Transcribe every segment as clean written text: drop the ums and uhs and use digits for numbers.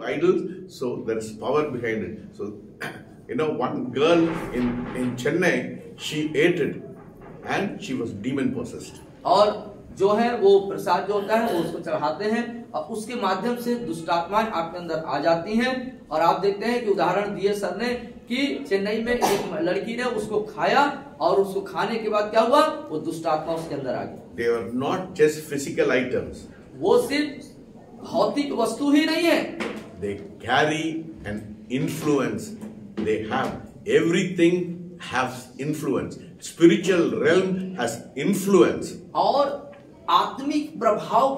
idols, so there is power behind it. So, one girl in Chennai, she ate it and she was demon possessed. और जो है वो प्रसाद जो होता है वो उसको चढ़ाते हैं और उसके माध्यम से दुष्ट आत्माएं आपके अंदर आ जाती हैं। और आप देखते हैं कि उदाहरण दिए सर ने कि चेन्नई में एक लड़की ने उसको खाया और उसको खाने के बाद क्या हुआ, वो दुष्ट आत्मा उसके अंदर आ गई। They were not just physical items. वो सिर्फ भौतिक वस्तु ही नहीं है, They carry an influence. They have everything has influence. Spiritual realm has influence. और आत्मिक प्रभाव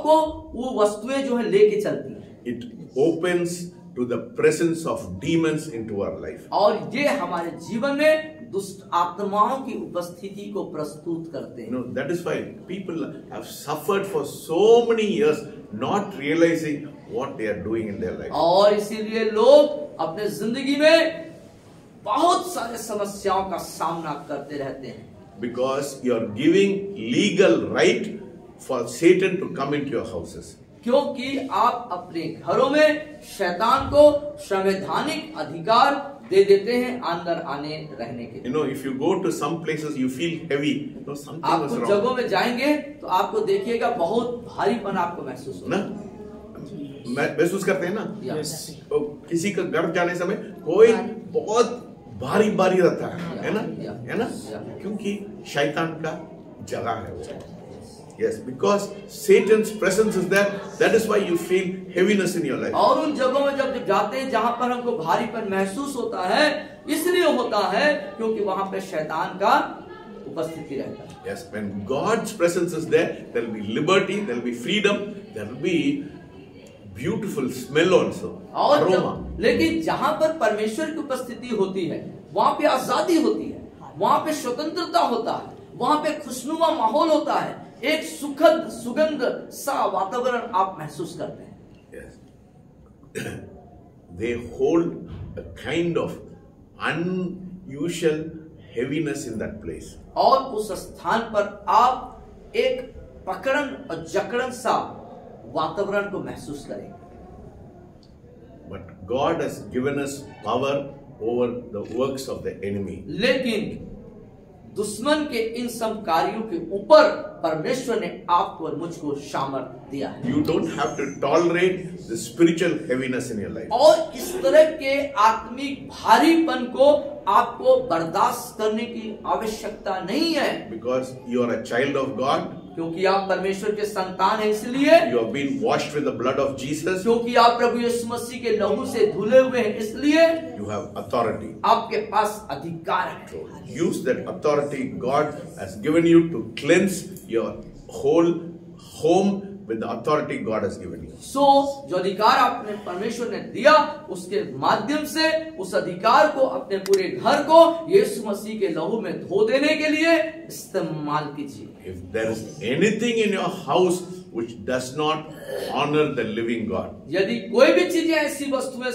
को वो वस्तुएं जो है लेके चलती हैं। It opens to the presence of demons into our life. और ये हमारे जीवन में दुष्ट आत्माओं की उपस्थिति को प्रस्तुत करते हैं। That is why people have suffered for so many years, not realizing what they are doing in their life. और इसीलिए लोग अपने जिंदगी में बहुत सारे समस्याओं का सामना करते रहते हैं। Because you are giving legal right for Satan to come into your houses. क्योंकि आप अपने घरों में शैतान को संवैधानिक अधिकार दे देते हैं अंदर आने रहने के। If you go to some places, you feel heavy. Something आप was कुछ wrong. जगहों में जाएंगे तो आपको देखिएगा बहुत भारीपन आपको महसूस होगा। महसूस करते हैं ना? Yes. तो किसी का घर जाने समय कोई बहुत भारी रहता है ना? है ना? क्योंकि शैतान का जगह है वो। Yes, because Satan's presence is there. That is why you feel heaviness in your life. और उन जगहों में जब जाते हैं जहां पर हमको भारीपन महसूस होता है, इसलिए होता है क्योंकि वहां पे शैतान का उपस्थिति रहता है। Yes, when God's presence is there, there will be liberty, there will be freedom, there will be beautiful smell also, aroma. लेकिन जहां पर परमेश्वर की उपस्थिति होती है, वहां पे आजादी होती है, वहां पे स्वतंत्रता होता है, वहां पे खुशनुमा माहौल होता है, एक सुखद सुगंध सा वातावरण आप महसूस करते हैं। Yes. They hold a kind of unusual heaviness in that place. और उस स्थान पर आप एक पकड़न और जकड़न सा वातावरण को महसूस करेंगे। But God has given us power over the works of the enemy. लेकिन दुश्मन के इन सब कार्यों के ऊपर परमेश्वर ने आपको और मुझको सामर्थ्य दिया है। You don't have to tolerate the spiritual heaviness in your life. और इस तरह के आत्मिक भारीपन को आपको बर्दाश्त करने की आवश्यकता नहीं है। Because you are a child of God. क्योंकि आप परमेश्वर के संतान हैं, इसलिए You have been washed with the blood of Jesus. क्योंकि आप प्रभु यीशु मसीह के लहू से धुले हुए हैं, इसलिए You have authority. आपके पास अधिकार है। So use that authority God has given you to cleanse your whole home with the authority God has given you. सो जो अधिकार आपने परमेश्वर ने दिया, उसके माध्यम से उस अधिकार को अपने पूरे घर को यीशु मसीह के लहू में धो देने के लिए इस्तेमाल कीजिए। If there is anything in your house which does not honor the living God, यदि कोई भी चीजें ऐसी वस्तुएं